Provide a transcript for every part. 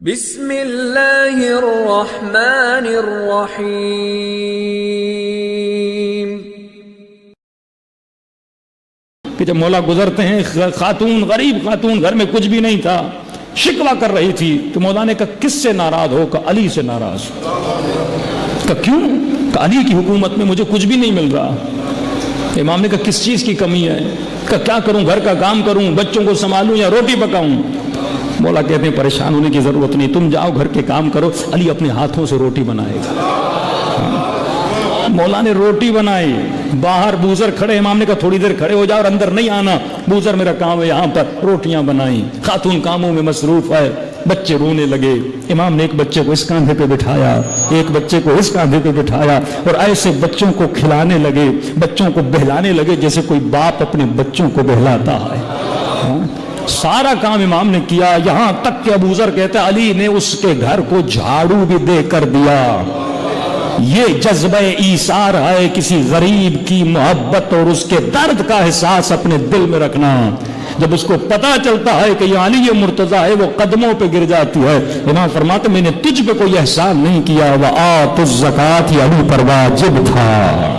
بسم اللہ الرحمن الرحیم۔ کہ جب مولا گزرتے ہیں، خاتون، غریب خاتون، گھر میں کچھ بھی نہیں تھا، شکوہ کر رہی تھی، تو مولا نے کہا کس سے ناراض ہو؟ کہ علی سے ناراض ہو۔ کہ کیوں؟ کہ علی کی حکومت میں مجھے کچھ بھی نہیں مل رہا۔ امام نے کہا کس چیز کی کمی ہے؟ کہ کیا کروں، گھر کا کام کروں، بچوں کو سنبھالوں یا روٹی پکاؤں؟ مولا کہتے ہیں پریشان ہونے کی ضرورت نہیں، تم جاؤ گھر کے کام کرو، علی اپنے ہاتھوں سے روٹی بنائے گا۔ مولا نے روٹی بنائی، باہر بوزر کھڑے، امام نے کہا تھوڑی دیر کھڑے ہو جاؤ اور اندر نہیں آنا، بوزر میرا کام ہے یہاں پر، روٹیاں بنائیں، خاتون کاموں میں مصروف ہے، بچے رونے لگے، امام نے ایک بچے کو اس کاندھے پہ بٹھایا، ایک بچے کو اس کاندھے پہ بٹھایا، اور ایسے بچوں کو کھلانے لگے، بچوں کو بہلانے لگے جیسے کوئی باپ اپنے بچوں کو بہلاتا ہے۔ سارا کام امام نے کیا، یہاں تک کہ ابوذر کہتا ہے علی نے اس کے گھر کو جھاڑو بھی دے کر دیا۔ یہ جذبہ ایثار ہے، کسی غریب کی محبت اور اس کے درد کا احساس اپنے دل میں رکھنا۔ جب اس کو پتا چلتا ہے کہ یہ علی مرتضیٰ ہے، وہ قدموں پہ گر جاتی ہے۔ امام فرماتے میں نے تجھ پہ کوئی احسان نہیں کیا، وآتُ الزکوٰۃ علی پر واجب تھا۔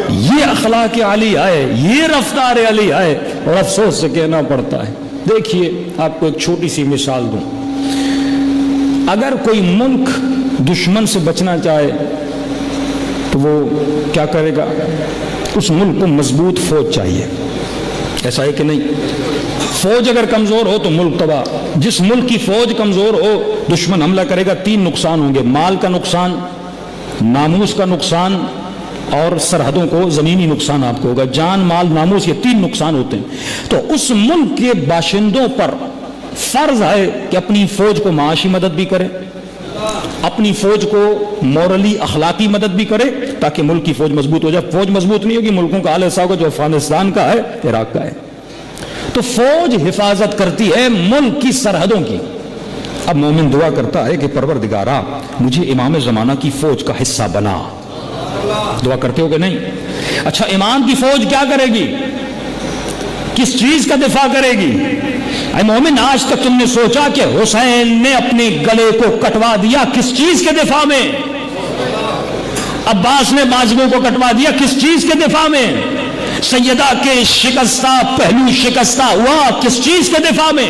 یہ اخلاق علی ہے، یہ رفتار علی ہے، اور افسوس سے کہنا پڑتا ہے۔ دیکھیے آپ کو ایک چھوٹی سی مثال دوں، اگر کوئی ملک دشمن سے بچنا چاہے تو وہ کیا کرے گا؟ اس ملک کو مضبوط فوج چاہیے، ایسا ہے کہ نہیں؟ فوج اگر کمزور ہو تو ملک تباہ۔ جس ملک کی فوج کمزور ہو، دشمن حملہ کرے گا، تین نقصان ہوں گے: مال کا نقصان، ناموس کا نقصان، اور سرحدوں کو زمینی نقصان آپ کو ہوگا۔ جان، مال، ناموس، یہ تین نقصان ہوتے ہیں۔ تو اس ملک کے باشندوں پر فرض ہے کہ اپنی فوج کو معاشی مدد بھی کرے، اپنی فوج کو مورلی اخلاقی مدد بھی کرے، تاکہ ملک کی فوج مضبوط ہو جائے۔ فوج مضبوط نہیں ہوگی، ملکوں کا حال ایسا ہوگا جو افغانستان کا ہے، عراق کا ہے۔ تو فوج حفاظت کرتی ہے ملک کی سرحدوں کی۔ اب مومن دعا کرتا ہے کہ پروردگارا مجھے امام زمانہ کی فوج کا حصہ بنا۔ دعا کرتے ہو کہ نہیں؟ اچھا، امام کی فوج کیا کرے گی؟ کس چیز کا دفاع کرے گی؟ اے مومن، آج تک تم نے سوچا کہ حسین نے اپنے گلے کو کٹوا دیا کس چیز کے دفاع میں؟ عباس نے بازوؤں کو کٹوا دیا کس چیز کے دفاع میں؟ سیدہ کے شکستہ پہلو شکستہ ہوا کس چیز کے دفاع میں؟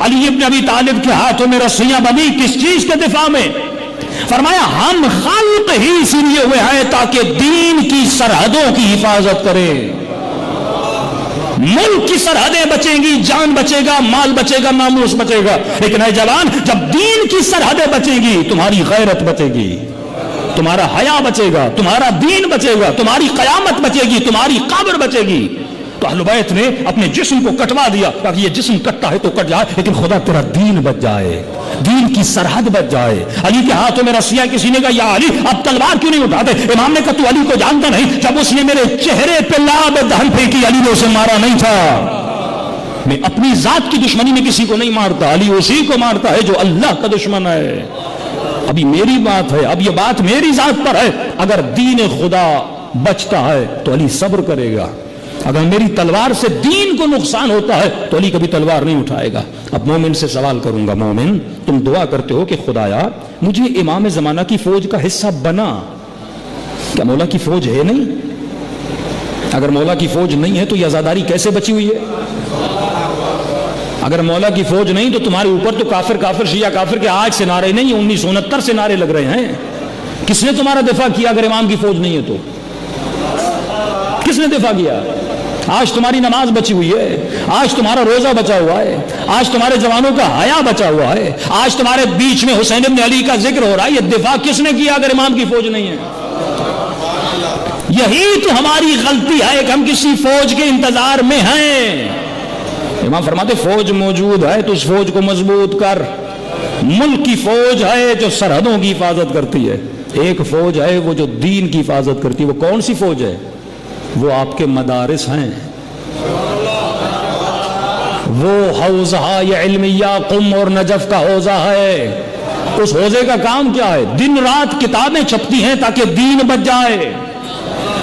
علی ابن ابی طالب کے ہاتھوں میں رسیاں بنی کس چیز کے دفاع میں؟ فرمایا ہم خلق ہی اسی لیے ہوئے ہیں تاکہ دین کی سرحدوں کی حفاظت کرے۔ ملک کی سرحدیں بچیں گی، جان بچے گا، مال بچے گا، ناموس بچے گا، لیکن اے جوان، جب دین کی سرحدیں بچیں گی تمہاری غیرت بچے گی، تمہارا حیا بچے گا، تمہارا دین بچے گا، تمہاری قیامت بچے گی، تمہاری قبر بچے گی۔ تو اہل بیت نے اپنے جسم کو کٹوا دیا تاکہ یہ جسم کٹتا ہے تو کٹ جائے، لیکن خدا تیرا دین بچ جائے، دین کی سرحد بچ جائے۔ علی کے ہاتھوں میں رسیاں، کسی نے کہا یا علی اب تلوار کیوں نہیں اٹھاتے؟ امام نے کہا تو علی کو جانتا نہیں؟ جب اس نے میرے چہرے پہ لعاب دہن پھینکی، علی نے اسے مارا نہیں تھا۔ میں اپنی ذات کی دشمنی میں کسی کو نہیں مارتا، علی اسی کو مارتا ہے جو اللہ کا دشمن ہے۔ ابھی میری بات ہے، اب یہ بات میری ذات پر ہے۔ اگر دین خدا بچتا ہے تو علی صبر کرے گا، اگر میری تلوار سے دین کو نقصان ہوتا ہے تو علی کبھی تلوار نہیں اٹھائے گا۔ اب مومن سے سوال کروں گا، مومن تم دعا کرتے ہو کہ خدایا مجھے امام زمانہ کی فوج کا حصہ بنا، کیا مولا کی فوج ہے نہیں؟ اگر مولا کی فوج نہیں ہے تو یہ عزاداری کیسے بچی ہوئی ہے؟ اگر مولا کی فوج نہیں تو تمہارے اوپر تو کافر کافر شیعہ کافر کے آج سے نعرے نہیں، 1969 سے نعرے لگ رہے ہیں۔ کس نے تمہارا دفاع کیا اگر امام کی فوج نہیں ہے تو؟ کس نے دفاع کیا؟ آج تمہاری نماز بچی ہوئی ہے، آج تمہارا روزہ بچا ہوا ہے، آج تمہارے جوانوں کا حیا بچا ہوا ہے، آج تمہارے بیچ میں حسین ابن علی کا ذکر ہو رہا ہے۔ یہ دفاع کس نے کیا اگر امام کی فوج نہیں ہے؟ یہی تو ہماری غلطی ہے کہ ہم کسی فوج کے انتظار میں ہیں۔ امام فرماتے فوج موجود ہے تو اس فوج کو مضبوط کر۔ ملک کی فوج ہے جو سرحدوں کی حفاظت کرتی ہے، ایک فوج ہے وہ جو دین کی حفاظت کرتی ہے۔ وہ کون سی فوج ہے؟ وہ آپ کے مدارس ہیں، وہ حوضہ یہ علمیہ قم اور نجف کا حوضہ ہے۔ اس حوضے کا کام کیا ہے؟ دن رات کتابیں چھپتی ہیں تاکہ دین بچ جائے۔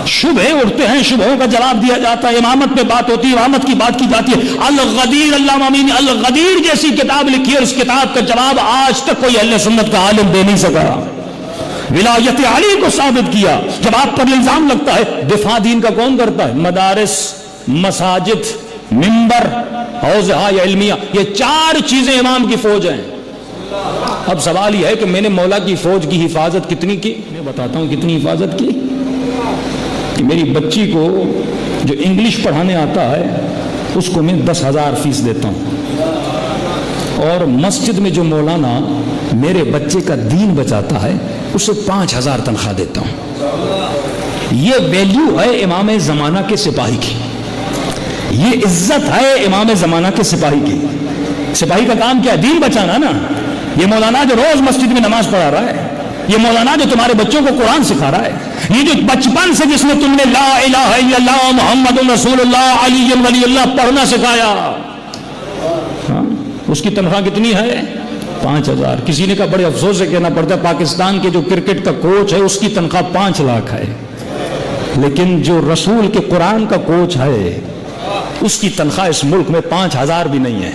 شبہ اٹھتے ہیں، شبہوں کا جواب دیا جاتا ہے، امامت پہ بات ہوتی ہے، امامت کی بات کی جاتی ہے۔ الغدیر، علامہ امین نے الغدیر جیسی کتاب لکھی ہے، اس کتاب کا جواب آج تک کوئی اہل سنت کا عالم دے نہیں سکا۔ ولایت علی کو ثابت کیا۔ جب آپ پر الزام لگتا ہے، دفاع دین کا کون کرتا ہے؟ مدارس، مساجد، منبر، حوضہ علمیہ، یہ 4 چیزیں امام کی فوج ہیں۔ اب سوال یہ ہے کہ میں نے مولا کی فوج کی حفاظت کتنی کی؟ میں بتاتا ہوں کتنی حفاظت کی کہ میری بچی کو جو انگلش پڑھانے آتا ہے اس کو میں 10,000 فیس دیتا ہوں، اور مسجد میں جو مولانا میرے بچے کا دین بچاتا ہے اسے 5,000 تنخواہ دیتا ہوں۔ یہ ویلیو ہے امام زمانہ کے سپاہی کی، یہ عزت ہے امام زمانہ کے سپاہی کی۔ سپاہی کا کام کیا ہے؟ دین بچانا نا۔ یہ مولانا جو روز مسجد میں نماز پڑھا رہا ہے، یہ مولانا جو تمہارے بچوں کو قرآن سکھا رہا ہے، یہ جو بچپن سے جس نے تم نے لا الہ الا اللہ محمد رسول اللہ علی ولی اللہ پڑھنا سکھایا، اس کی تنخواہ کتنی ہے؟ 5,000۔ کسی نے کہا بڑے افسوس سے کہنا پڑتا ہے پاکستان کے جو کرکٹ کا کوچ ہے اس کی تنخواہ 5 لاکھ ہے، لیکن جو رسول کے قرآن کا کوچ ہے اس کی تنخواہ اس ملک میں 5,000 بھی نہیں ہے۔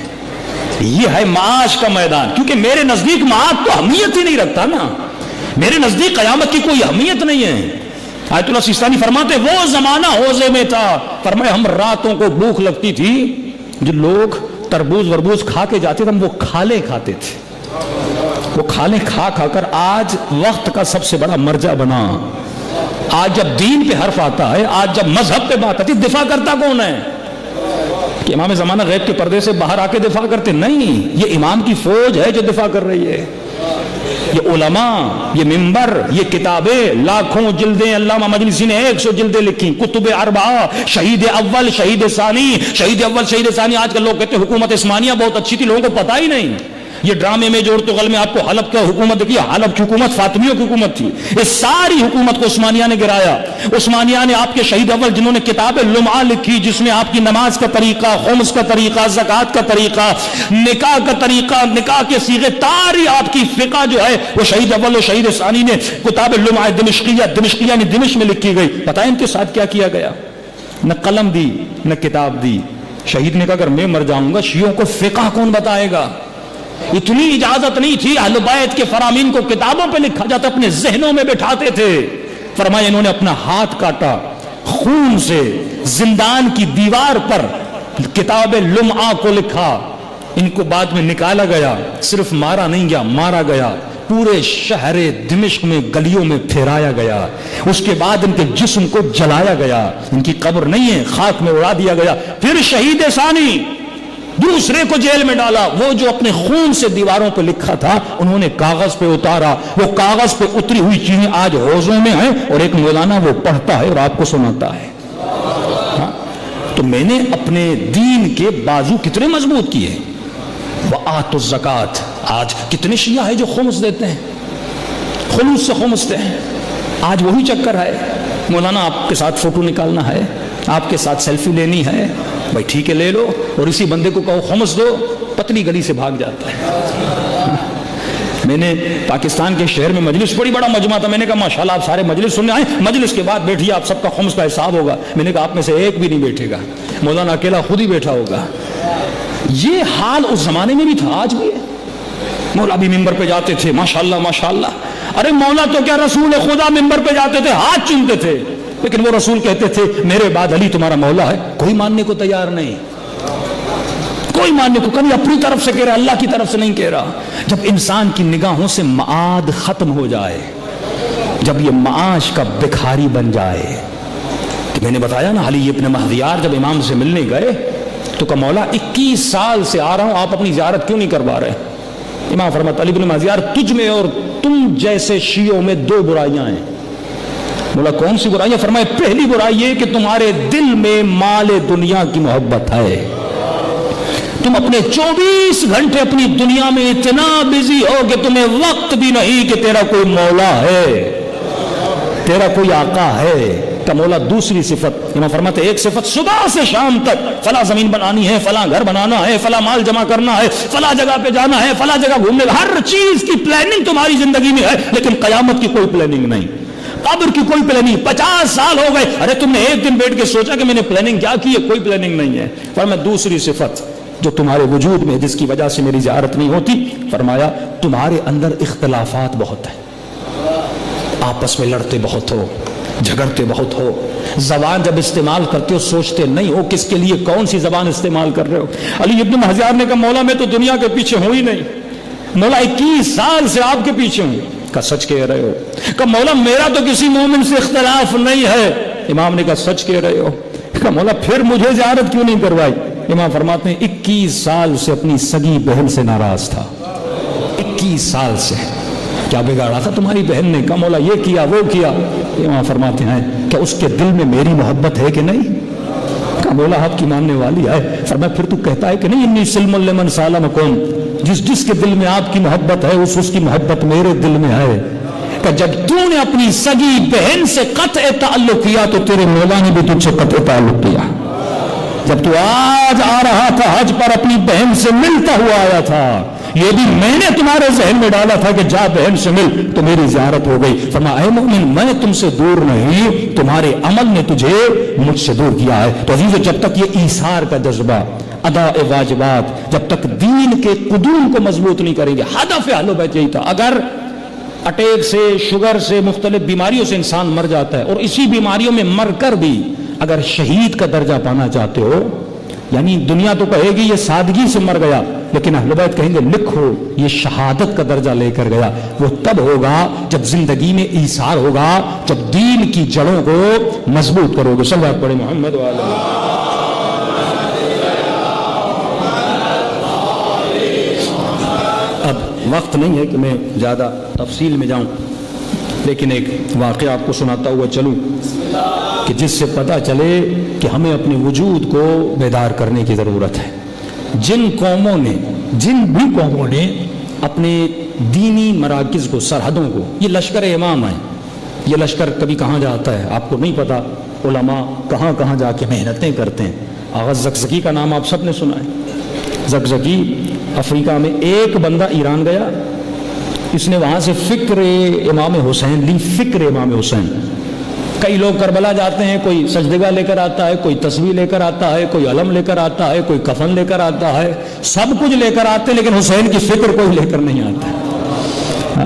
یہ ہے معاش کا میدان، کیونکہ میرے نزدیک معاش تو اہمیت ہی نہیں رکھتا نا، میرے نزدیک قیامت کی کوئی اہمیت نہیں ہے۔ آیت اللہ سیستانی فرماتے وہ زمانہ حوضے میں تھا، فرمائے ہم راتوں کو بھوک لگتی تھی، جو لوگ تربوز وربوز کھا کے جاتے تھے ہم وہ کھالیں کھاتے تھے، وہ کھالیں کھا کھا کر آج وقت کا سب سے بڑا مرجع بنا۔ آج جب دین پہ حرف آتا ہے، آج جب مذہب پہ بات آتی، دفاع کرتا کون ہے؟ کہ امام زمانہ غیب کے پردے سے باہر آ کے دفاع کرتے نہیں، یہ امام کی فوج ہے جو دفاع کر رہی ہے۔ یہ علماء، یہ منبر، یہ کتابیں، لاکھوں جلدیں علامہ مجلسی نے 100 جلدیں لکھی، کتب 4، شہید اول، شہید ثانی، شہید اول، شہید ثانی۔ آج کل لوگ کہتے ہیں حکومت عثمانیہ بہت اچھی تھی، لوگوں کو پتہ ہی نہیں۔ یہ ڈرامے میں جو ارطغرل میں آپ کو حلب کا حکومت کی، حلب کی حکومت فاطمیوں کی حکومت تھی، اس ساری حکومت کو عثمانیہ نے گرایا۔ عثمانیہ نے آپ کے شہید اول جنہوں نے کتاب لمعہ لکھی جس میں آپ کی نماز کا طریقہ، خمس کا طریقہ، زکوٰۃ کا طریقہ، نکاح کا طریقہ، نکاح کے صیغے، تاری آپ کی فقہ جو ہے وہ شہید اول و شہید ثانی نے کتاب لمعہ دمشقیہ نے دمشق میں لکھی گئی۔ پتہ ہے ان کے ساتھ کیا کیا گیا؟ نہ قلم دی نہ کتاب دی۔ شہید نے کہا اگر میں مر جاؤں گا شیعوں کو فقہ کون بتائے گا؟ اتنی اجازت نہیں تھی، اہل بیت کے فرامین کو کتابوں پہ لکھا جاتا، اپنے ذہنوں میں بٹھاتے تھے۔ فرمایا انہوں نے اپنا ہاتھ کاٹا خون سے، زندان کی دیوار پر کتاب لمعہ کو لکھا، ان کو بعد میں نکالا گیا، صرف مارا نہیں گیا، مارا گیا، پورے شہر دمشق میں گلیوں میں پھیرایا گیا، اس کے بعد ان کے جسم کو جلایا گیا، ان کی قبر نہیں ہے، خاک میں اڑا دیا گیا۔ پھر شہید ثانی دوسرے کو جیل میں ڈالا، وہ جو اپنے خون سے دیواروں پہ لکھا تھا انہوں نے کاغذ پہ اتارا، وہ کاغذ پہ اتری ہوئی چیزیں آج حوضوں میں ہیں اور ایک مولانا وہ پڑھتا ہے اور آپ کو سناتا ہے۔ تو میں نے اپنے دین کے بازو کتنے مضبوط کیے۔ وآتوا الزکوٰۃ، آج کتنے شیعہ ہیں جو خمس دیتے ہیں، خلوص سے خمس دیتے ہیں۔ آج وہی چکر ہے، مولانا آپ کے ساتھ فوٹو نکالنا ہے، آپ کے ساتھ سیلفی لینی ہے، بھائی ٹھیک ہے لے لو، اور اسی بندے کو کہو خمس دو، پتلی گلی سے بھاگ جاتا ہے۔ میں نے پاکستان کے شہر میں مجلس، بڑی بڑا مجمع تھا، میں نے کہا ماشاءاللہ آپ سارے مجلس سننے آئے، مجلس کے بعد بیٹھیے آپ سب کا خمس کا حساب ہوگا۔ میں نے کہا آپ میں سے ایک بھی نہیں بیٹھے گا، مولانا اکیلا خود ہی بیٹھا ہوگا۔ یہ حال اس زمانے میں بھی تھا، آج بھی ہے۔ مولا بھی ممبر پہ جاتے تھے، ماشاءاللہ ماشاءاللہ، ارے مولا تو کیا رسول خدا ممبر پہ جاتے تھے ہاتھ چومتے تھے، لیکن وہ رسول کہتے تھے میرے بعد علی تمہارا مولا ہے۔ کوئی ماننے کو تیار نہیں، کوئی ماننے کو، کبھی اپنی طرف سے کہہ رہا، اللہ کی طرف سے نہیں کہہ رہا۔ جب انسان کی نگاہوں سے معاد ختم ہو جائے، جب یہ معاش کا بکھاری بن جائے، تو میں نے بتایا نا علی ابن مہدیار جب امام سے ملنے گئے تو کہا مولا 21 سال سے آ رہا ہوں، آپ اپنی زیارت کیوں نہیں کروا رہے؟ امام فرماتا علی ابن مہدیار تجھ میں اور تم جیسے شیعوں میں 2 برائیاں ہیں۔ بولا کون سی برائیاں؟ فرمائے پہلی برائی یہ کہ تمہارے دل میں مال دنیا کی محبت ہے، تم اپنے 24 گھنٹے اپنی دنیا میں اتنا بزی ہو کہ تمہیں وقت بھی نہیں کہ تیرا کوئی مولا ہے، تیرا کوئی آقا ہے۔ کا مولا دوسری صفت، امام فرماتے ایک صفت صبح سے شام تک فلاں زمین بنانی ہے، فلاں گھر بنانا ہے، فلاں مال جمع کرنا ہے، فلاں جگہ پہ جانا ہے، فلاں جگہ گھومنے، ہر چیز کی پلاننگ تمہاری زندگی میں ہے، لیکن قیامت کی کوئی پلاننگ نہیں۔ قبر کی کوئی پلاننگ 50 سال ہو گئے. ارے تم نے ایک دن بیٹھ کے سوچا کہ میں نے پلاننگ کیا کی ہے؟ کوئی پلاننگ نہیں ہے. فرمایا دوسری صفت جو تمہارے وجود میں جس کی وجہ سے میری زیارت نہیں ہوتی، فرمایا تمہارے اندر اختلافات بہت ہیں، آپس میں لڑتے بہت ہو، جھگڑتے بہت ہو، زبان جب استعمال کرتے ہو سوچتے نہیں ہو کس کے لیے کون سی زبان استعمال کر رہے ہو. علی ابن مہجار نے کہا مولا میں تو دنیا کے پیچھے ہوں ہی نہیں، مولا 21 سال سے آپ کے پیچھے ہوں. کہا سچ کہہ رہے ہو. کہا مولا میرا تو کسی مومن سے اختلاف نہیں ہے. امام نے کہا سچ کہہ رہے ہو. کہا مولا پھر مجھے زیارت کیوں نہیں کروائی؟ امام فرماتے ہیں 21 سال سے اپنی سگی بہن سے ناراض تھا. 21 سال سے. کیا بگاڑا تھا تمہاری بہن نے؟ کہا مولا یہ کیا وہ کیا. امام فرماتے ہیں کہ اس کے دل میں میری محبت ہے کہ نہیں؟ کہا مولا آپ کی ماننے والی ہے. فرمایا پھر تو کہتا ہے کہ نہیں انی سلم لمن سالمکم، جس کے دل میں آپ کی محبت ہے اس کی محبت میرے دل میں ہے. کہ جب تو نے اپنی سگی بہن سے قطع تعلق کیا تو تیرے مولا نے بھی تجھ سے قطع تعلق کیا. جب تو آج آ رہا تھا حج پر اپنی بہن سے ملتا ہوا آیا تھا، یہ بھی میں نے تمہارے ذہن میں ڈالا تھا کہ جا بہن سے مل تو میری زیارت ہو گئی. فرمایا اے مومن میں تم سے دور نہیں، تمہارے عمل نے تجھے مجھ سے دور کیا ہے. تو عزیزو جب تک یہ ایثار کا جذبہ، ادا واجبات، جب تک دین کے قدوم کو مضبوط نہیں کریں گے. ہدف اہل بیت یہی تھا. اگر اٹیک سے، شوگر سے، مختلف بیماریوں سے انسان مر جاتا ہے اور اسی بیماریوں میں مر کر بھی اگر شہید کا درجہ پانا چاہتے ہو، یعنی دنیا تو کہے گی یہ سادگی سے مر گیا، لیکن اہل بیت کہیں گے لکھو یہ شہادت کا درجہ لے کر گیا. وہ تب ہوگا جب زندگی میں ایثار ہوگا، جب دین کی جڑوں کو مضبوط کرو گے. صلوات پڑھیں محمد وعلی. اب وقت نہیں ہے کہ میں زیادہ تفصیل میں جاؤں، لیکن ایک واقعہ آپ کو سناتا ہوا چلوں کہ جس سے پتہ چلے کہ ہمیں اپنے وجود کو بیدار کرنے کی ضرورت ہے. جن بھی قوموں نے اپنے دینی مراکز کو، سرحدوں کو، یہ لشکر امام ہیں، یہ لشکر کبھی کہاں جاتا ہے آپ کو نہیں پتا. علماء کہاں کہاں جا کے محنتیں کرتے ہیں. آغا زکزکی کا نام آپ سب نے سنا ہے. زکزکی افریقہ میں ایک بندہ ایران گیا، اس نے وہاں سے فکر امام حسین لی. فکر امام حسین. کئی لوگ کربلا جاتے ہیں، کوئی سجدگاہ لے کر آتا ہے، کوئی تصویر لے کر آتا ہے، کوئی علم لے کر آتا ہے، کوئی کفن لے کر آتا ہے، سب کچھ لے کر آتے ہیں، لیکن حسین کی فکر کوئی لے کر نہیں آتا.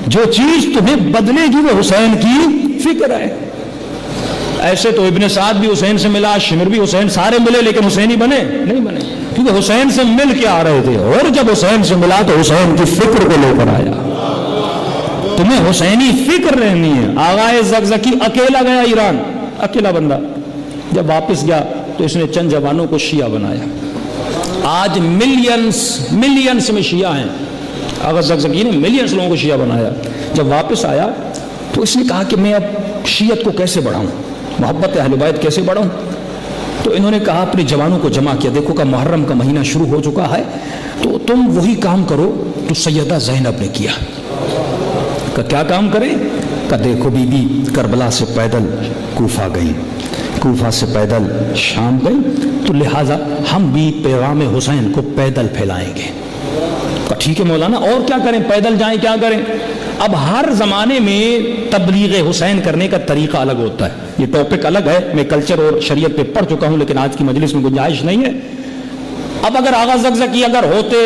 جو چیز تمہیں بدلے گی وہ حسین کی فکر ہے. ایسے تو ابن سعد بھی حسین سے ملا، شمر بھی حسین، سارے ملے لیکن حسینی بنے نہیں بنے، کیونکہ حسین سے مل کے آ رہے تھے. اور جب حسین سے ملا تو حسین کی فکر کو لے کر آیا. تمہیں حسینی فکر رہنی ہے. آغا زکزکی اکیلا گیا ایران، اکیلا بندہ. جب واپس گیا تو اس نے چند جوانوں کو شیعہ بنایا. آج ملینز میں شیعہ ہیں. آغا زکزکی نے ملینز لوگوں کو شیعہ بنایا. جب واپس آیا تو اس نے کہا کہ میں اب شیعت کو کیسے بڑھاؤں، محبت اہل بیت کیسے بڑھاؤں. تو انہوں نے کہا اپنے جوانوں کو جمع کیا، دیکھو کہ محرم کا مہینہ شروع ہو چکا ہے تو تم وہی کام کرو جو سیدہ زینب نے کیا. کہ کیا کام کریں؟ کہ دیکھو بی بی کربلا سے پیدل کوفہ گئی، کوفہ سے پیدل شام گئی، تو لہٰذا ہم بھی پیغام حسین کو پیدل پھیلائیں گے. کہ ٹھیک ہے مولانا اور کیا کریں، پیدل جائیں کیا کریں. اب ہر زمانے میں تبلیغ حسین کرنے کا طریقہ الگ ہوتا ہے. یہ ٹاپک الگ ہے، میں کلچر اور شریعت پہ پڑھ چکا ہوں لیکن آج کی مجلس میں گنجائش نہیں ہے. اب اگر آغا زکزکی اگر ہوتے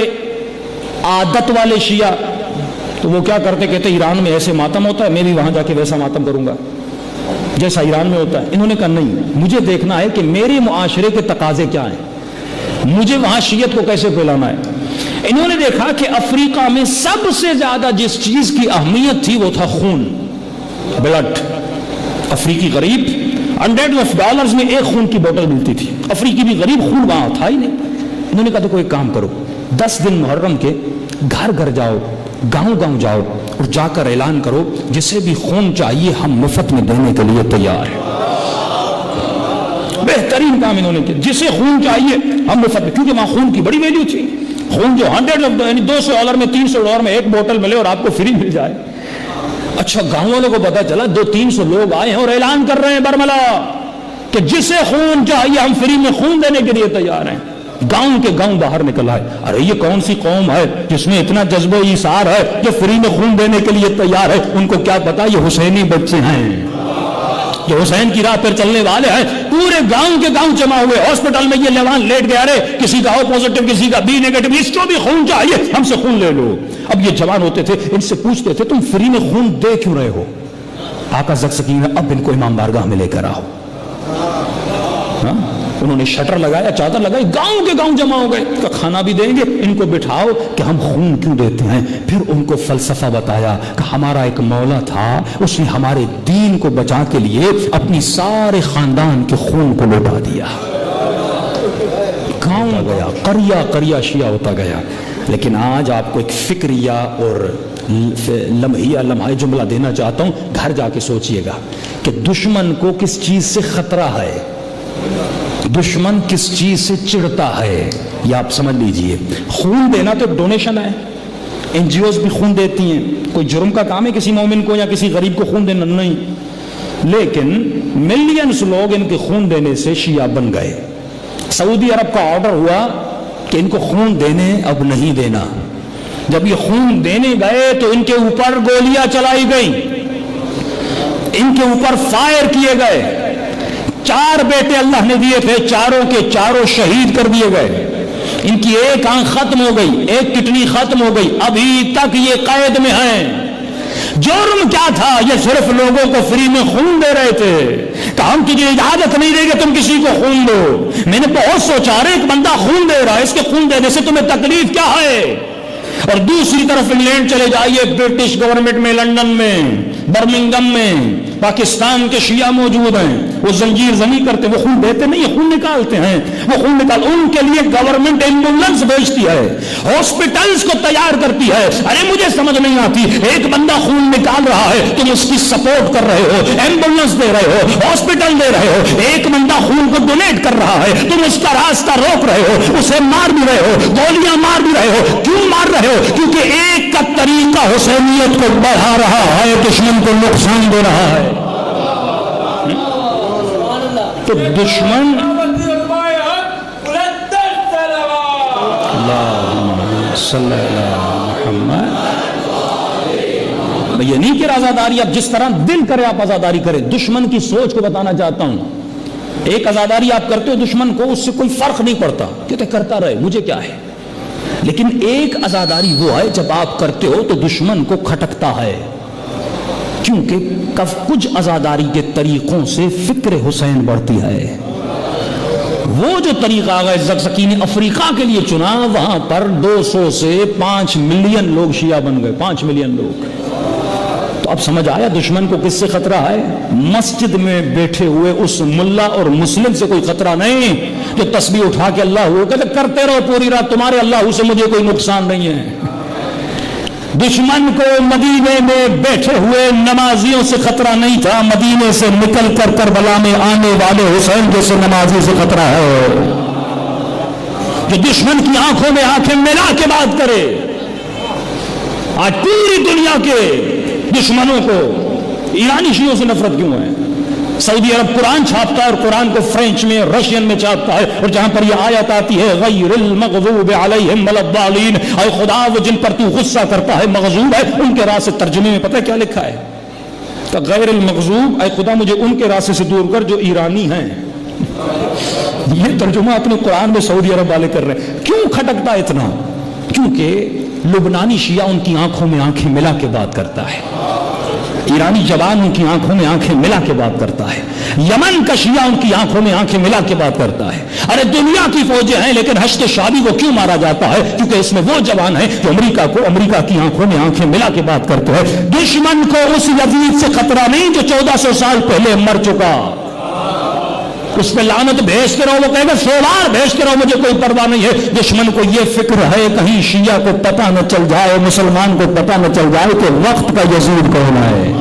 عادت والے شیعہ تو وہ کیا کرتے، کہتے ایران میں ایسے ماتم ہوتا ہے، میں بھی وہاں جا کے ویسا ماتم کروں گا جیسا ایران میں ہوتا ہے. انہوں نے کہا نہیں، مجھے دیکھنا ہے کہ میرے معاشرے کے تقاضے کیا ہیں، مجھے وہاں شیعت کو کیسے پھیلانا ہے. انہوں نے دیکھا کہ افریقہ میں سب سے زیادہ جس چیز کی اہمیت تھی وہ تھا خون، بلڈ. افریقی غریب $100 میں ایک خون کی بوتل ملتی تھی. افریقی بھی غریب، خون وہاں تھا ہی نہیں. انہوں نے کہا دیکھو ایک کام کرو، 10 دن محرم کے گھر گھر جاؤ، گاؤں گاؤں جاؤ اور جا کر اعلان کرو جسے بھی خون چاہیے ہم مفت میں دینے کے لیے تیار ہیں. بہترین کام انہوں نے کیا، جسے خون چاہیے ہم مفت میں، کیونکہ وہاں خون کی بڑی ویلیو تھی. خون جو یعنی $200 میں $300 میں ایک بوتل ملے اور آپ کو فری مل جائے. اچھا گاؤں والوں کو پتا چلا 200-300 لوگ آئے ہیں اور اعلان کر رہے ہیں برملا کہ جسے خون چاہیے ہم فری میں خون دینے کے لیے تیار ہیں. گاؤں کے گاؤں باہر نکل آئے. ارے یہ کون سی قوم ہے جس میں اتنا جذبہ ایثار ہے جو فری میں خون دینے کے لیے تیار ہے؟ ان کو کیا پتا یہ حسینی بچے ہیں، جو حسین کی راہ پر چلنے والے ہیں. پورے گاؤں کے گاؤں جمع ہوئے. ہاسپٹل میں یہ لیوان لیٹ گیا، رے کسی کا او پازیٹو کسی کا بی نیگیٹو، اس کو بھی خون چاہیے، ہم سے خون لے لو. اب یہ جوان ہوتے تھے، ان سے پوچھتے تھے تم فری میں خون دے کیوں رہے ہو؟ آقا زکزکی نے اب ان کو امام بارگاہ میں لے کر آؤ. انہوں نے شٹر لگایا، چادر لگائی، گاؤں کے گاؤں جمع ہو گئے. کہ کھانا بھی دیں گے، ان کو بٹھاؤ کہ ہم خون کیوں دیتے ہیں. پھر ان کو فلسفہ بتایا کہ ہمارا ایک مولا تھا، اس نے ہمارے دین کو بچا کے لیے اپنی سارے خاندان کے خون کو لوٹا دیا. گاؤں گیا، قریہ قریہ شیعہ ہوتا گیا. لیکن آج آپ کو ایک فکریہ اور لمحہ جملہ دینا چاہتا ہوں، گھر جا کے سوچئے گا کہ دشمن کو کس چیز سے خطرہ ہے، دشمن کس چیز سے چڑھتا ہے، یہ آپ سمجھ لیجئے. خون دینا تو ایک ڈونیشن ہے، این جی اوز بھی خون دیتی ہیں. کوئی جرم کا کام ہے کسی مومن کو یا کسی غریب کو خون دینا؟ نہیں. لیکن ملینز لوگ ان کے خون دینے سے شیعہ بن گئے. سعودی عرب کا آرڈر ہوا کہ ان کو خون دینے اب نہیں دینا. جب یہ خون دینے گئے تو ان کے اوپر گولیاں چلائی گئیں، ان کے اوپر فائر کیے گئے. 4 بیٹے اللہ نے دیے تھے، چاروں کے چاروں شہید کر دیے گئے. ان کی ایک آنکھ ختم ہو گئی، ایک کڈنی ختم ہو گئی، ابھی تک یہ قید میں ہیں. جرم کیا تھا؟ یہ صرف لوگوں کو فری میں خون دے رہے تھے کہ ہم تجھے اجازت نہیں دیں گے تم کسی کو خون دو. میں نے بہت سوچا، رہے ایک بندہ خون دے رہا ہے، اس کے خون دینے سے تمہیں تکلیف کیا ہے؟ اور دوسری طرف انگلینڈ چلے جائیے، برٹش گورنمنٹ میں، لندن میں، برمنگم میں پاکستان کے شیعہ موجود ہیں. وہ زنجیر زنی کرتے ہیں، وہ خون دیتے نہیں، خون نکالتے ہیں. وہ خون ان کے لیے گورنمنٹ ایمبولینس بھیجتی ہے، ہاسپٹلز کو تیار کرتی ہے. ارے مجھے سمجھ نہیں آتی، ایک بندہ خون نکال رہا ہے، تم اس کی سپورٹ کر رہے ہو، ایمبولینس دے رہے ہو، ہاسپٹل دے رہے ہو. ایک بندہ خون کو ڈونیٹ کر رہا ہے، تم اس کا راستہ روک رہے ہو، اسے مار بھی رہے ہو، گولیاں مار بھی رہے ہو. کیوں مار رہے ہو؟ کیونکہ ایک کا طریقہ حسینیت کو بڑھا رہا ہے، دشمن کو نقصان دے رہا ہے. تو دشمن یہ نہیں کہ آزاداری آپ جس طرح دل کرے آپ آزاداری کریں. دشمن کی سوچ کو بتانا چاہتا ہوں. ایک آزاداری آپ کرتے ہو دشمن کو، اس سے کوئی فرق نہیں پڑتا، کہتے کرتا رہے مجھے کیا ہے. لیکن ایک آزاداری وہ ہے جب آپ کرتے ہو تو دشمن کو کھٹکتا ہے، کیونکہ کچھ آزاداری کے طریقوں سے فکر حسین بڑھتی ہے. وہ جو طریقہ آغا زکزکی نے افریقہ کے لیے چنا، وہاں پر 200 سے 5 ملین لوگ شیعہ بن گئے، 5 ملین لوگ. تو اب سمجھ آیا دشمن کو کس سے خطرہ ہے؟ مسجد میں بیٹھے ہوئے اس ملا اور مسلم سے کوئی خطرہ نہیں جو تسبیح اٹھا کے اللہ ہو کہتے کرتے رہو پوری رات، تمہارے اللہ سے مجھے کوئی نقصان نہیں ہے. دشمن کو مدینے میں بیٹھے ہوئے نمازیوں سے خطرہ نہیں تھا، مدینے سے نکل کر کربلا میں آنے والے حسین جیسے نمازی سے خطرہ ہے، جو دشمن کی آنکھوں میں آنکھیں ملا کے بات کرے. آج پوری دنیا کے دشمنوں کو ایرانی شیعوں سے نفرت کیوں ہے؟ سعودی عرب قرآن چھاپتا ہے اور قرآن کو فرینچ میں، رشین میں چھاپتا ہے، اور جہاں پر یہ آیت آتی ہے غیر المغضوب علیہم ولا الضالین، اے خدا وہ جن پر تو غصہ کرتا ہے مغضوب ہے، ان کے راستے ترجمے میں پتہ کیا لکھا ہے؟ کہ غیر المغضوب، اے خدا مجھے ان کے راستے سے دور کر جو ایرانی ہیں. یہ ترجمہ اپنے قرآن میں سعودی عرب والے کر رہے ہیں. کیوں کھٹکتا ہے اتنا؟ کیونکہ لبنانی شیعہ ان کی آنکھوں میں آنکھیں ملا کے بات کرتا ہے، ایرانی جوان ان کی آنکھوں میں آنکھیں ملا کے بات کرتا ہے، یمن کا شیعہ ان کی آنکھوں میں آنکھیں ملا کے بات کرتا ہے. ارے دنیا کی فوجیں ہیں لیکن حشد شعبی کو کیوں مارا جاتا ہے؟ کیونکہ اس میں وہ جوان ہیں جو امریکہ کی آنکھوں میں آنکھیں ملا کے بات کرتے ہیں. دشمن کو اس یزید سے خطرہ نہیں جو 1400 سال پہلے مر چکا. اس پہ لعنت بھیجتے رہو، وہ کہے گا 100 بار بھیجتے رہو مجھے کوئی پرواہ نہیں ہے. دشمن کو یہ فکر ہے کہیں شیعہ کو پتہ نہ چل جائے، مسلمان کو پتہ نہ چل جائے کہ وقت کا یزید کون ہے.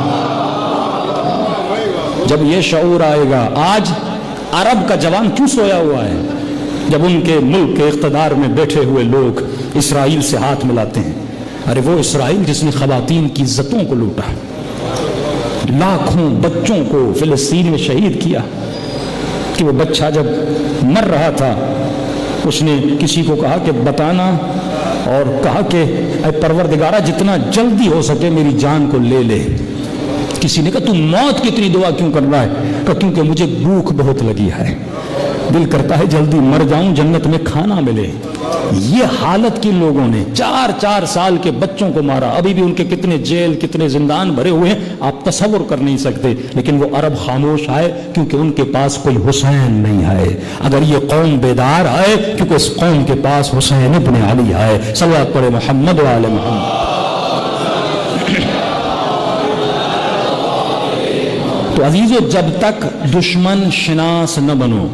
جب یہ شعور آئے گا. آج عرب کا جوان کیوں سویا ہوا ہے؟ جب ان کے ملک کے اقتدار میں بیٹھے ہوئے لوگ اسرائیل سے ہاتھ ملاتے ہیں. ارے وہ اسرائیل جس نے خواتین کی عزتوں کو لوٹا، لاکھوں بچوں کو فلسطین میں شہید کیا، کہ وہ بچہ جب مر رہا تھا اس نے کسی کو کہا کہ بتانا، اور کہا کہ اے پروردگارہ جتنا جلدی ہو سکے میری جان کو لے لے۔ کسی نے کہا تم موت کی اتنی دعا کیوں کر رہا ہے؟ کہا کیونکہ مجھے بھوک بہت لگی ہے، دل کرتا ہے جلدی مر جاؤں، جنت میں کھانا ملے۔ یہ حالت کی لوگوں نے 4 سال کے بچوں کو مارا، ابھی بھی ان کے کتنے جیل کتنے زندان بھرے ہوئے ہیں آپ تصور کر نہیں سکتے، لیکن وہ عرب خاموش آئے کیونکہ ان کے پاس کوئی حسین نہیں ہے۔ اگر یہ قوم بیدار آئے کیونکہ اس قوم کے پاس حسین ابن علی ہے۔ صلوات پڑھے محمد و آل محمد۔ تو عزیزو، جب تک دشمن شناس نہ بنو،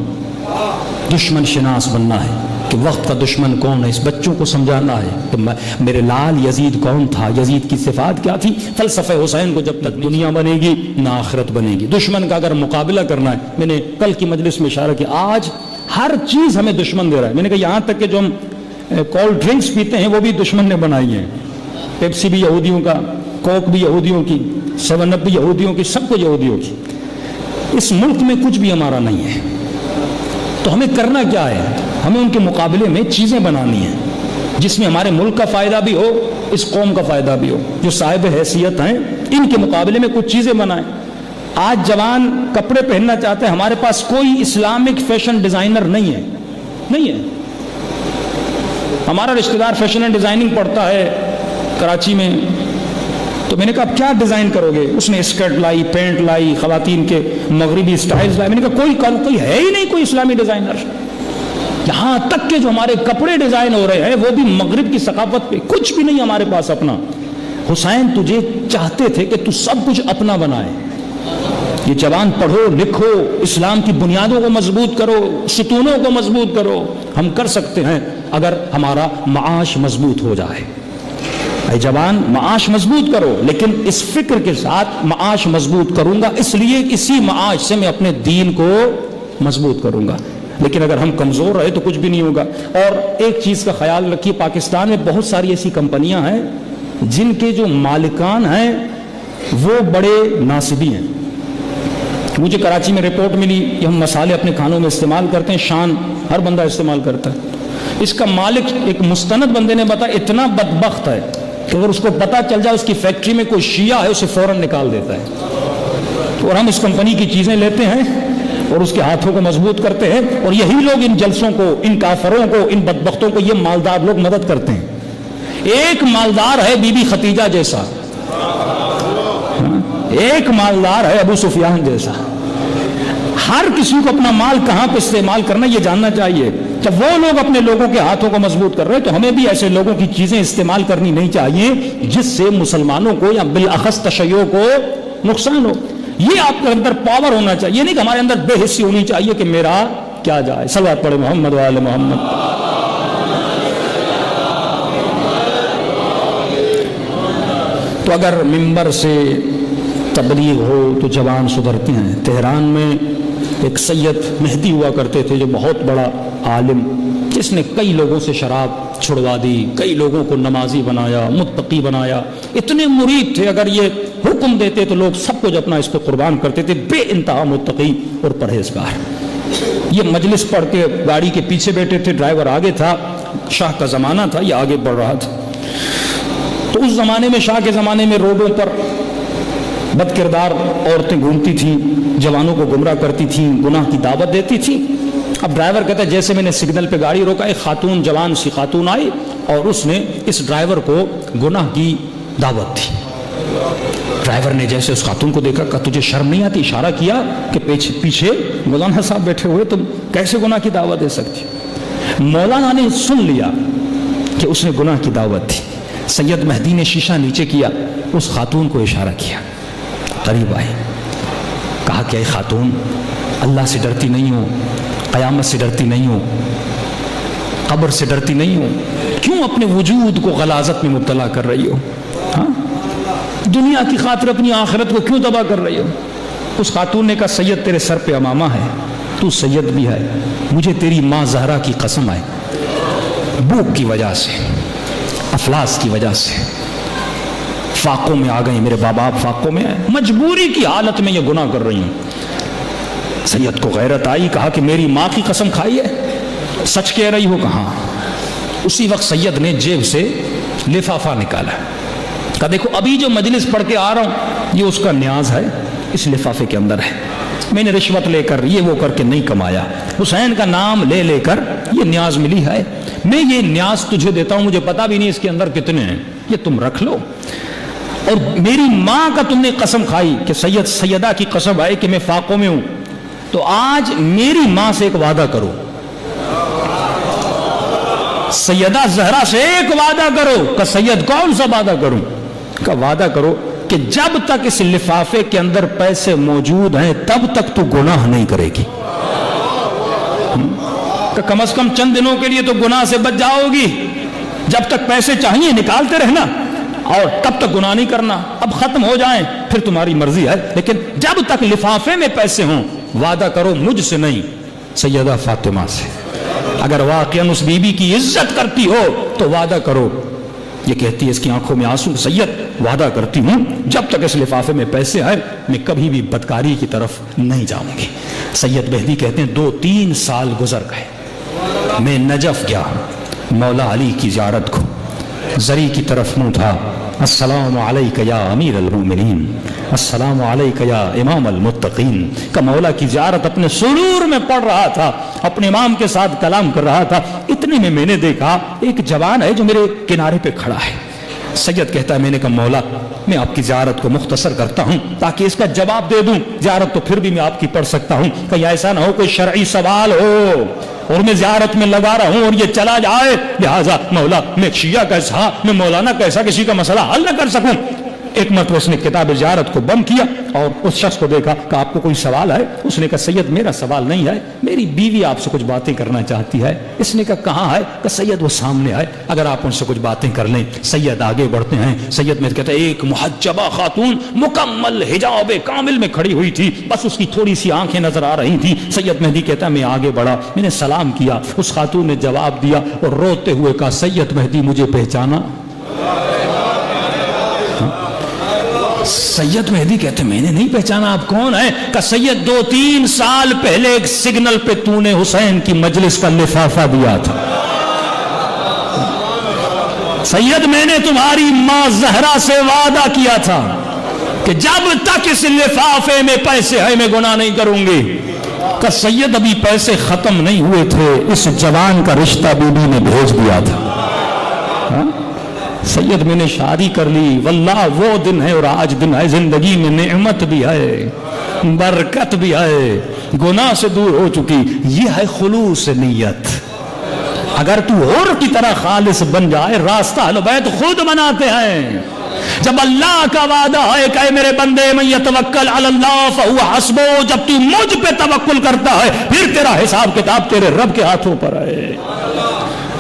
دشمن شناس بننا ہے کہ وقت کا دشمن کون ہے، اس بچوں کو سمجھانا ہے کہ میرے لال یزید کون تھا، یزید کی صفات کیا تھی۔ فلسفہ حسین کو جب تک دنیا بنے گی نہ آخرت بنے گی۔ دشمن کا اگر مقابلہ کرنا ہے، میں نے کل کی مجلس میں اشارہ کیا، آج ہر چیز ہمیں دشمن دے رہا ہے۔ میں نے کہا یہاں تک کہ جو ہم کولڈ ڈرنکس پیتے ہیں وہ بھی دشمن نے بنائی ہیں، پیپسی بھی یہودیوں کا، کوک بھی یہودیوں کی، 7 اپ بھی یہودیوں کی، سب کو یہودیوں کی۔ اس ملک میں کچھ بھی ہمارا نہیں ہے، تو ہمیں کرنا کیا ہے؟ ہمیں ان کے مقابلے میں چیزیں بنانی ہیں جس میں ہمارے ملک کا فائدہ بھی ہو، اس قوم کا فائدہ بھی ہو۔ جو صاحب حیثیت ہیں ان کے مقابلے میں کچھ چیزیں بنائیں۔ آج جوان کپڑے پہننا چاہتے ہیں، ہمارے پاس کوئی اسلامک فیشن ڈیزائنر نہیں ہے۔ ہمارا رشتہ دار فیشن اینڈ ڈیزائننگ پڑھتا ہے کراچی میں، تو میں نے کہا کیا ڈیزائن کرو گے؟ اس نے اسکرٹ لائی، پینٹ لائی، خواتین کے مغربی سٹائلز لائے۔ میں نے کہا کوئی ہے ہی نہیں کوئی اسلامی ڈیزائنر۔ یہاں تک کہ جو ہمارے کپڑے ڈیزائن ہو رہے ہیں وہ بھی مغرب کی ثقافت پہ، کچھ بھی نہیں ہمارے پاس اپنا۔ حسین تجھے چاہتے تھے کہ تو سب کچھ اپنا بنائے۔ یہ جوان پڑھو لکھو، اسلام کی بنیادوں کو مضبوط کرو، ستونوں کو مضبوط کرو۔ ہم کر سکتے ہیں اگر ہمارا معاش مضبوط ہو جائے۔ اے جوان معاش مضبوط کرو، لیکن اس فکر کے ساتھ معاش مضبوط کروں گا اس لیے اسی معاش سے میں اپنے دین کو مضبوط کروں گا۔ لیکن اگر ہم کمزور رہے تو کچھ بھی نہیں ہوگا۔ اور ایک چیز کا خیال رکھیے، پاکستان میں بہت ساری ایسی کمپنیاں ہیں جن کے جو مالکان ہیں وہ بڑے ناصبی ہیں۔ مجھے کراچی میں رپورٹ ملی کہ ہم مسالے اپنے کھانوں میں استعمال کرتے ہیں، شان ہر بندہ استعمال کرتا ہے۔ اس کا مالک ایک مستند بندے نے بتایا اتنا بدبخت ہے کہ اگر اس کو پتا چل جائے اس کی فیکٹری میں کوئی شیعہ ہے اسے فوراً نکال دیتا ہے۔ اور ہم اس کمپنی کی چیزیں لیتے ہیں اور اس کے ہاتھوں کو مضبوط کرتے ہیں، اور یہی لوگ ان جلسوں کو، ان کافروں کو، ان بدبختوں کو یہ مالدار لوگ مدد کرتے ہیں۔ ایک مالدار ہے بی بی ختیجہ جیسا، ایک مالدار ہے ابو سفیان جیسا۔ ہر کسی کو اپنا مال کہاں پہ استعمال کرنا یہ جاننا چاہیے۔ جب وہ لوگ اپنے لوگوں کے ہاتھوں کو مضبوط کر رہے ہیں تو ہمیں بھی ایسے لوگوں کی چیزیں استعمال کرنی نہیں چاہیے جس سے مسلمانوں کو یا بالاخص تشیع کو نقصان ہو۔ یہ آپ کے اندر پاور ہونا چاہیے، یہ نہیں کہ ہمارے اندر بے حسی ہونی چاہیے کہ میرا کیا جائے۔ صلوات پڑھے محمد و آل محمد۔ تو اگر ممبر سے تبلیغ ہو تو جوان سدھرتے ہیں۔ تہران میں ایک سید مہدی ہوا کرتے تھے جو بہت بڑا عالم، جس نے کئی لوگوں سے شراب چھڑوا دی، کئی لوگوں کو نمازی بنایا، متقی بنایا۔ اتنے مرید تھے اگر یہ حکم دیتے تو لوگ سب کچھ اپنا اس پہ قربان کرتے تھے۔ بے انتہا متقی اور پرہیزگار۔ یہ مجلس پڑھ کے گاڑی کے پیچھے بیٹھے تھے، ڈرائیور آگے تھا، شاہ کا زمانہ تھا، یہ آگے بڑھ رہا تھا۔ تو اس زمانے میں، شاہ کے زمانے میں، روڈوں پر بد کردار عورتیں گھومتی تھیں، جوانوں کو گمراہ کرتی تھیں، گناہ کی دعوت دیتی تھیں۔ اب ڈرائیور کہتا ہے جیسے میں نے سگنل پہ گاڑی روکا، ایک خاتون، جوان سی خاتون آئی اور اس نے اس ڈرائیور کو گناہ کی دعوت دی۔ ڈرائیور نے جیسے اس خاتون کو دیکھا، کہا تجھے شرم نہیں آتی؟ اشارہ کیا کہ پیچھے مولانا صاحب بیٹھے ہوئے، تم کیسے گناہ کی دعوت دے سکتی؟ مولانا نے سن لیا کہ اس نے گناہ کی دعوت دی۔ سید مہدی نے شیشہ نیچے کیا، اس خاتون کو اشارہ کیا، قریب آئے، کہا کہ اے خاتون، اللہ سے ڈرتی نہیں ہو، قیامت سے ڈرتی نہیں ہو، قبر سے ڈرتی نہیں ہو، کیوں اپنے وجود کو غلاظت میں مبتلا کر رہی ہو؟ ہاں، دنیا کی خاطر اپنی آخرت کو کیوں تباہ کر رہی ہو؟ اس خاتون نے کہا سید تیرے سر پہ امامہ ہے، تو سید بھی ہے، مجھے تیری ماں زہرا کی قسم ہے، بھوک کی وجہ سے، افلاس کی وجہ سے فاقوں میں آ گئی، میرے باپ فاقوں میں آئے، مجبوری کی حالت میں یہ گناہ کر رہی ہوں۔ سید کو غیرت آئی، کہا کہ میری ماں کی قسم کھائی ہے؟ سچ کہہ رہی ہو کہاں؟ اسی وقت سید نے جیب سے لفافہ نکالا، کہا دیکھو ابھی جو مجلس پڑھ کے آ رہا ہوں یہ اس کا نیاز ہے، اس لفافے کے اندر ہے، میں نے رشوت لے کر یہ وہ کر کے نہیں کمایا، حسین کا نام لے لے کر یہ نیاز ملی ہے، میں یہ نیاز تجھے دیتا ہوں، مجھے پتا بھی نہیں اس کے اندر کتنے ہیں، یہ تم رکھ لو، اور میری ماں کا تم نے قسم کھائی کہ سیدہ کی قسم ہے کہ میں فاقوں میں ہوں، تو آج میری ماں سے ایک وعدہ کرو، سیدہ زہرا سے ایک وعدہ کرو، کہ سید کون سا وعدہ کروں؟ کہ وعدہ کرو کہ جب تک اس لفافے کے اندر پیسے موجود ہیں تب تک تو گناہ نہیں کرے گی، کہ کم از کم چند دنوں کے لیے تو گناہ سے بچ جاؤ گی، جب تک پیسے چاہیے نکالتے رہنا اور تب تک گناہ نہیں کرنا، اب ختم ہو جائیں پھر تمہاری مرضی ہے، لیکن جب تک لفافے میں پیسے ہوں وعدہ کرو مجھ سے نہیں، سیدہ فاطمہ سے، اگر واقعاً اس بی بی کی عزت کرتی ہو تو وعدہ کرو، یہ کہتی ہے اس کی آنکھوں میں آنسو، سید وعدہ کرتی ہوں جب تک اس لفافے میں پیسے آئے میں کبھی بھی بدکاری کی طرف نہیں جاؤں گی۔ سید مہدی کہتے ہیں 2-3 سال گزر گئے، میں نجف گیا، مولا علی کی زیارت کو، زری کی طرف منہ تھا، السلام علیک یا امیر المؤمنین، السلام علیک یا امام المتقین، کا مولا کی زیارت اپنے سرور میں پڑھ رہا تھا، اپنے امام کے ساتھ کلام کر رہا تھا، اتنے میں نے دیکھا ایک جوان ہے جو میرے کنارے پہ کھڑا ہے، سید کہتا ہے میں نے کہا مولا میں آپ کی زیارت کو مختصر کرتا ہوں تاکہ اس کا جواب دے دوں، زیارت تو پھر بھی میں آپ کی پڑھ سکتا ہوں، کہ ایسا نہ ہو کوئی شرعی سوال ہو اور میں زیارت میں لگا رہا ہوں اور یہ چلا جائے، لہٰذا مولا میں شیعہ کیسا، میں مولانا کیسا کسی کا مسئلہ حل نہ کر سکوں۔ ایک مرتبہ اس نے کتاب زیارت کو بند کیا اور اس شخص کو دیکھا کہ آپ کو کوئی سوال ہے؟ اس نے کہا سید میرا سوال نہیں ہے، میری بیوی آپ سے کچھ باتیں کرنا چاہتی ہے۔ اس نے کہا کہاں ہے؟ کہ سید وہ سامنے آئے، اگر آپ ان سے کچھ باتیں کر لیں۔ سید آگے بڑھتے ہیں، سید میں کہتا ہے ایک محجبہ خاتون مکمل حجاب کامل میں کھڑی ہوئی تھی، بس اس کی تھوڑی سی آنکھیں نظر آ رہی تھی۔ سید مہدی کہتا ہے میں آگے بڑھا، میں نے سلام کیا، اس خاتون نے جواب دیا اور روتے ہوئے کہا سید مہدی مجھے پہچانا؟ سید مہدی کہتے میں نے نہیں پہچانا، آپ کون ہیں؟ کہ سید 2-3 سال پہلے ایک سگنل پہ تو نے حسین کی مجلس کا لفافہ دیا تھا، سید میں نے تمہاری ماں زہرا سے وعدہ کیا تھا کہ جب تک اس لفافے میں پیسے ہیں میں گناہ نہیں کروں گی۔ کہ سید ابھی پیسے ختم نہیں ہوئے تھے، اس جوان کا رشتہ بی بی نے بھیج دیا تھا۔ سید میں نے شادی کر لی، واللہ وہ دن ہے اور آج دن ہے، زندگی میں نعمت بھی ہے، برکت بھی ہے، گناہ سے دور ہو چکی، یہ ہے خلوص نیت۔ اگر تو اور کی طرح خالص بن جائے، راستہ اہل بیت خود بناتے ہیں۔ جب اللہ کا وعدہ ہے کہ میرے بندے من یتوکل علی اللہ فہو حسبہ، جب تو مجھ پہ توکل کرتا ہے پھر تیرا حساب کتاب تیرے رب کے ہاتھوں پر ہے۔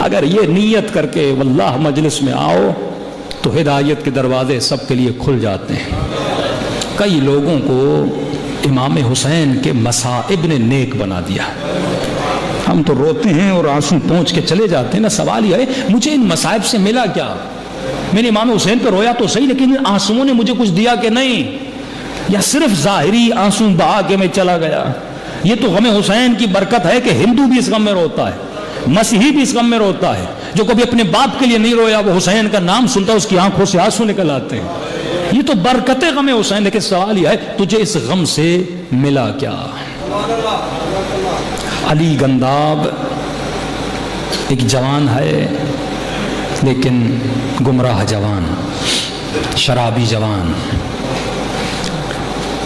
اگر یہ نیت کر کے واللہ مجلس میں آؤ تو ہدایت کے دروازے سب کے لیے کھل جاتے ہیں۔ کئی لوگوں کو امام حسین کے مصائب نے نیک بنا دیا، ہم تو روتے ہیں اور آنسو پہنچ کے چلے جاتے ہیں نا۔ سوال یہ ہے مجھے ان مصائب سے ملا کیا؟ میں نے امام حسین پہ رویا تو صحیح، لیکن ان آنسوؤں نے مجھے کچھ دیا کہ نہیں؟ یا صرف ظاہری آنسو بہا کے میں چلا گیا؟ یہ تو غم حسین کی برکت ہے کہ ہندو بھی اس غم میں روتا ہے، مسیحی بھی اس غم میں روتا ہے، جو کبھی اپنے باپ کے لیے نہیں رویا وہ حسین کا نام سنتا اس کی آنکھوں سے آنسو نکل آتے ہیں۔ یہ تو برکت غم حسین، لیکن سوال یہ ہے تجھے اس غم سے ملا کیا؟ علی گنداب ایک جوان ہے لیکن گمراہ جوان، شرابی جوان۔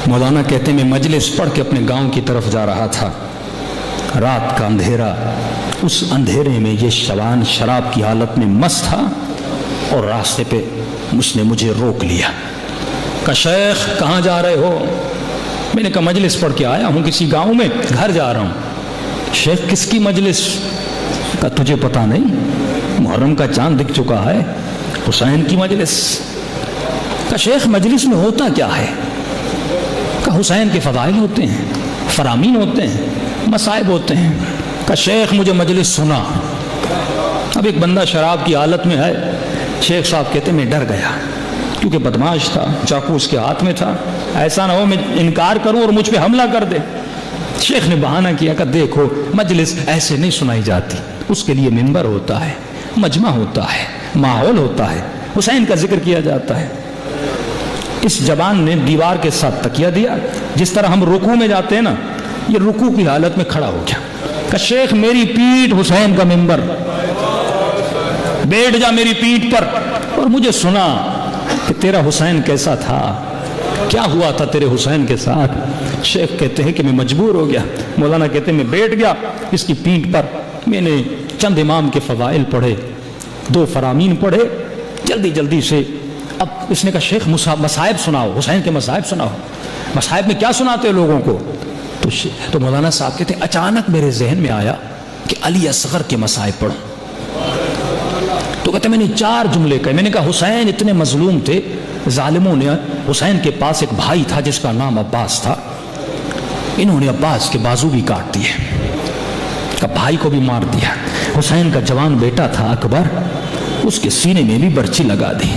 مولانا کہتے ہیں میں مجلس پڑھ کے اپنے گاؤں کی طرف جا رہا تھا، رات کا اندھیرا، اس اندھیرے میں یہ جوان شراب کی حالت میں مست تھا اور راستے پہ اس نے مجھے روک لیا، کہا شیخ کہاں جا رہے ہو؟ میں نے کہا مجلس پڑھ کے آیا ہوں کسی گاؤں میں، گھر جا رہا ہوں۔ شیخ کس کی مجلس؟ کہا تجھے پتہ نہیں، محرم کا چاند دکھ چکا ہے، حسین کی مجلس۔ کہا شیخ مجلس میں ہوتا کیا ہے؟ کہا حسین کے فضائل ہوتے ہیں، فرامین ہوتے ہیں، مصائب ہوتے ہیں۔ کہا شیخ مجھے مجلس سنا۔ اب ایک بندہ شراب کی حالت میں ہے، شیخ صاحب کہتے میں ڈر گیا کیونکہ بدماش تھا، چاقو اس کے ہاتھ میں تھا، ایسا نہ ہو میں انکار کروں اور مجھ پہ حملہ کر دے۔ شیخ نے بہانہ کیا کہ دیکھو مجلس ایسے نہیں سنائی جاتی، اس کے لیے منبر ہوتا ہے، مجمع ہوتا ہے، ماحول ہوتا ہے، حسین کا ذکر کیا جاتا ہے۔ اس جوان نے دیوار کے ساتھ تکیہ دیا، جس طرح ہم رکوع میں جاتے ہیں نا، یہ رکوع کی حالت میں کھڑا ہو گیا کہ شیخ میری پیٹھ حسین کا منبر، بیٹھ جا میری پیٹھ پر اور مجھے سنا کہ تیرا حسین کیسا تھا، کیا ہوا تھا تیرے حسین کے ساتھ۔ شیخ کہتے ہیں کہ میں مجبور ہو گیا، مولانا کہتے ہیں میں بیٹھ گیا اس کی پیٹھ پر، میں نے چند امام کے فضائل پڑھے، 2 فرامین پڑھے جلدی جلدی سے۔ اب اس نے کہا شیخ مصائب سناؤ، حسین کے مصائب سناؤ، مصائب میں کیا سناتے ہو لوگوں کو؟ تو مولانا صاحب کہتے ہیں اچانک میرے ذہن میں آیا کہ علی اصغر کے مصائب پڑھو۔ تو کہتے ہیں میں نے 4 جملے کہے، میں نے کہا حسین اتنے مظلوم تھے، ظالموں نے، حسین کے پاس ایک بھائی تھا جس کا نام عباس تھا، انہوں نے عباس کے بازو بھی کاٹ دیے، کہ بھائی کو بھی مار دیا۔ حسین کا جوان بیٹا تھا اکبر، اس کے سینے میں بھی برچی لگا دی۔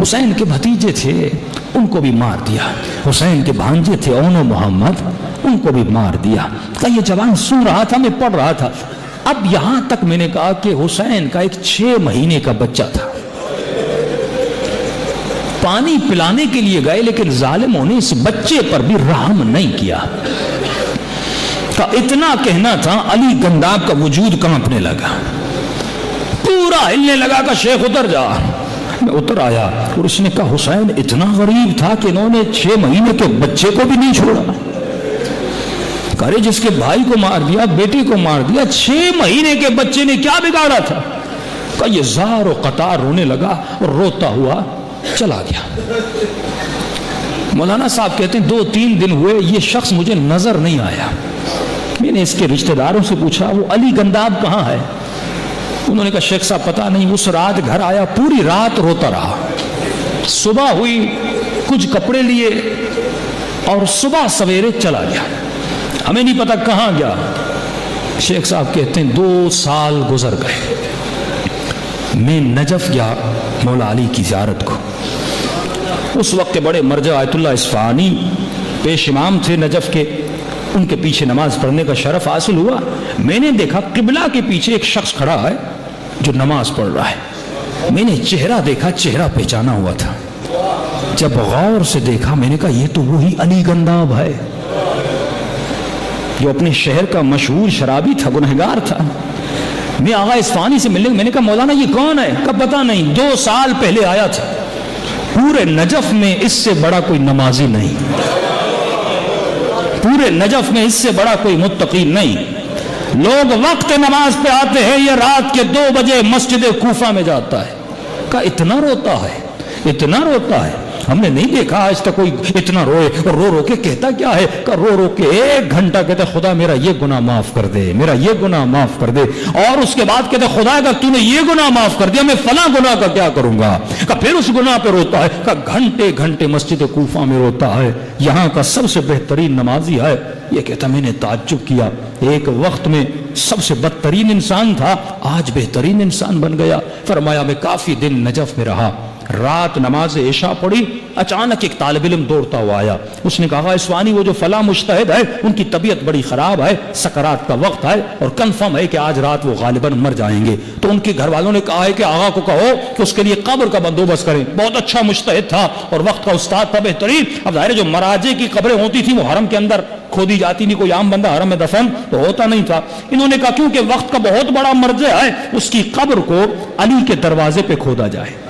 حسین کے بھتیجے تھے، ان کو بھی مار دیا۔ حسین کے بھانجے تھے اون و محمد، ان کو بھی مار دیا۔ کہ یہ جوان سن رہا تھا، میں پڑھ رہا تھا۔ اب یہاں تک میں نے کہا کہ حسین کا ایک 6 مہینے کا بچہ تھا، پانی پلانے کے لیے گئے لیکن ظالموں نے اس بچے پر بھی رحم نہیں کیا۔ کا اتنا کہنا تھا علی گنداب کا وجود کانپنے لگا، پورا ہلنے لگا کہ شیخ اتر جا۔ میں اتر آیا اور اس نے کہا حسین اتنا غریب تھا کہ انہوں نے 6 مہینے کے بچے کو بھی نہیں چھوڑا۔ کرے جس کے بھائی کو مار دیا، بیٹی کو مار دیا، 6 مہینے کے بچے نے کیا بگاڑا تھا؟ کہ یہ زار و قطار رونے لگا اور روتا ہوا چلا گیا۔ مولانا صاحب کہتے ہیں 2-3 دن ہوئے، یہ شخص مجھے نظر نہیں آیا۔ میں نے اس کے رشتہ داروں سے پوچھا وہ علی گنداب کہاں ہے؟ انہوں نے کہا شیخ صاحب پتہ نہیں، اس رات گھر آیا، پوری رات روتا رہا، صبح ہوئی کچھ کپڑے لیے اور صبح سویرے چلا گیا، ہمیں نہیں پتا کہاں گیا۔ شیخ صاحب کہتے ہیں 2 سال گزر گئے، میں نجف گیا مولا علی کی زیارت کو۔ اس وقت بڑے مرجع آیت اللہ اصفہانی پیش امام تھے نجف کے، ان کے پیچھے نماز پڑھنے کا شرف حاصل ہوا۔ میں نے دیکھا قبلہ کے پیچھے ایک شخص کھڑا ہے جو نماز پڑھ رہا ہے، میں نے چہرہ دیکھا، چہرہ پہچانا ہوا تھا۔ جب غور سے دیکھا میں نے کہا یہ تو وہی علی گنداب ہے جو اپنے شہر کا مشہور شرابی تھا، گنہگار تھا۔ میں آغا اصفہانی سے ملنے، میں نے کہا مولانا یہ کون ہے؟ کہا پتہ نہیں، 2 سال پہلے آیا تھا، پورے نجف میں اس سے بڑا کوئی نمازی نہیں، پورے نجف میں اس سے بڑا کوئی متقی نہیں، لوگ وقت نماز پہ آتے ہیں، یہ رات کے 2 بجے مسجد کوفہ میں جاتا ہے۔ کہا اتنا روتا ہے، اتنا روتا ہے، ہم نے نہیں دیکھا آج تک کوئی اتنا روئے، اور رو رو کے کہتا کیا ہے؟ کہ رو رو کے 1 گھنٹہ کہتا خدا میرا یہ گناہ معاف کر دے، میرا یہ گناہ معاف کر دے، اور اس کے بعد کہتا خدا اگر تو نے یہ گناہ معاف کر دیا میں فلاں گناہ کا کیا کروں گا؟ کہ پھر اس گناہ پہ روتا ہے، کہ گھنٹے گھنٹے مسجد کوفہ میں روتا ہے، یہاں کا سب سے بہترین نمازی ہے۔ یہ کہتا میں نے تعجب کیا، ایک وقت میں سب سے بدترین انسان تھا، آج بہترین انسان بن گیا۔ فرمایا میں کافی دن نجف میں رہا، رات نماز عشاء پڑھی، اچانک ایک طالب علم دوڑتا ہوا آیا، اس نے کہا اصفہانی وہ جو فلاں مجتہد ہے ان کی طبیعت بڑی خراب ہے، سکرات کا وقت ہے اور کنفرم ہے کہ آج رات وہ غالباً مر جائیں گے، تو ان کے گھر والوں نے کہا ہے کہ آغا کو کہو کہ اس کے لیے قبر کا بندوبست کریں۔ بہت اچھا مجتہد تھا اور وقت کا استاد تھا بہترین۔ اب ظاہر ہے جو مراجع کی قبریں ہوتی تھیں وہ حرم کے اندر کھودی جاتی نہیں، کوئی عام بندہ حرم میں دفن تو ہوتا نہیں تھا۔ انہوں نے کہا کیونکہ وقت کا بہت بڑا مرجع ہے، اس کی قبر کو علی کے دروازے پہ کھودا جائے،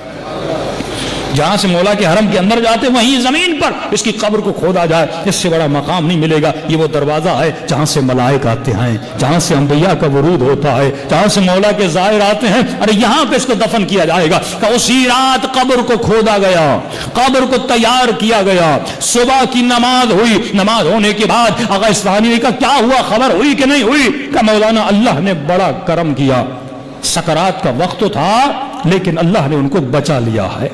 جہاں سے مولا کے حرم کے اندر جاتے وہیں زمین پر اس کی قبر کو کھودا جائے، اس سے بڑا مقام نہیں ملے گا۔ یہ وہ دروازہ ہے جہاں سے ملائک آتے ہیں، جہاں سے انبیاء کا ورود ہوتا ہے، جہاں سے مولا کے زائر آتے ہیں، ارے یہاں پہ اس کو دفن کیا جائے گا۔ کہ اسی رات قبر کو کھودا گیا، قبر کو تیار کیا گیا، صبح کی نماز ہوئی، نماز ہونے کے بعد آغا اصفہانی نے کہا کیا ہوا، خبر ہوئی کہ نہیں ہوئی؟ کہ مولانا اللہ نے بڑا کرم کیا، سکرات کا وقت تو تھا لیکن اللہ نے ان کو بچا لیا ہے،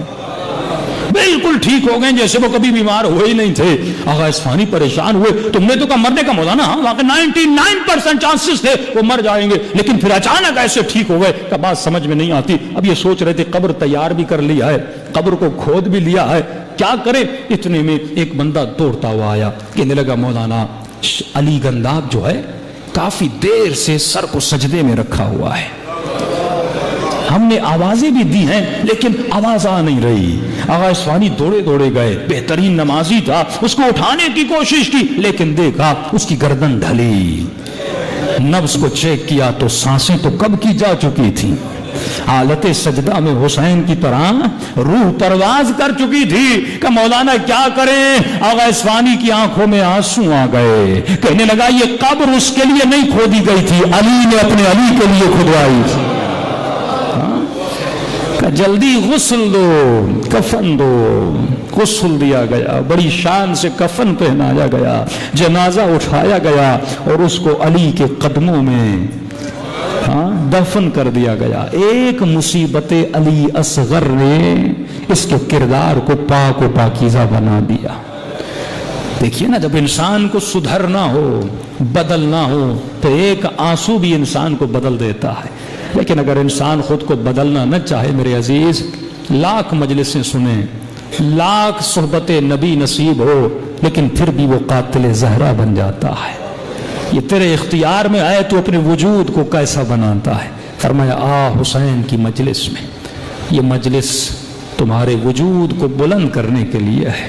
بالکل ٹھیک ہو گئے جیسے وہ کبھی بیمار ہوئے ہی نہیں تھے۔ آغا اصفہانی پریشان ہوئے، تم نے تو کہا مرنے کا مولانا، ہاں واقعی 99% چانسز تھے وہ مر جائیں گے، لیکن پھر اچانک ایسے ٹھیک ہو گئے کہ بات سمجھ میں نہیں آتی۔ اب یہ سوچ رہے تھے قبر تیار بھی کر لیا ہے، قبر کو کھود بھی لیا ہے، کیا کرے؟ اتنے میں ایک بندہ دوڑتا ہوا آیا، کہنے لگا مولانا علی گنداب جو ہے کافی دیر سے سر کو سجدے میں رکھا ہوا ہے. ہم نے آوازیں بھی دی ہیں لیکن آواز آ نہیں رہی. آغا اصفہانی دوڑے دوڑے گئے, بہترین نمازی تھا, اس کو اٹھانے کی کوشش کی لیکن دیکھا اس کی گردن ڈھلی. نبض کو چیک کیا تو سانسیں تو کب کی جا چکی تھی. حالت سجدہ میں حسین کی طرح روح پرواز کر چکی تھی کہ مولانا کیا کریں. آغا اصفہانی کی آنکھوں میں آنسو آ گئے. کہنے لگا یہ قبر اس کے لیے نہیں کھودی گئی تھی, علی نے اپنے علی کے لیے کھدوائی تھی. جلدی غسل دو, کفن دو. غسل دیا گیا, بڑی شان سے کفن پہنایا گیا, جنازہ اٹھایا گیا اور اس کو علی کے قدموں میں دفن کر دیا گیا. ایک مصیبت علی اصغر نے اس کے کردار کو پاک و پاکیزہ بنا دیا. دیکھیے نا, جب انسان کو سدھرنا ہو, بدلنا ہو تو ایک آنسو بھی انسان کو بدل دیتا ہے. لیکن اگر انسان خود کو بدلنا نہ چاہے میرے عزیز, لاکھ مجلسیں سنیں, لاکھ صحبت نبی نصیب ہو, لیکن پھر بھی وہ قاتل زہرا بن جاتا ہے. یہ تیرے اختیار میں آئے تو اپنے وجود کو کیسا بناتا ہے. فرمایا آ حسین کی مجلس میں, یہ مجلس تمہارے وجود کو بلند کرنے کے لیے ہے.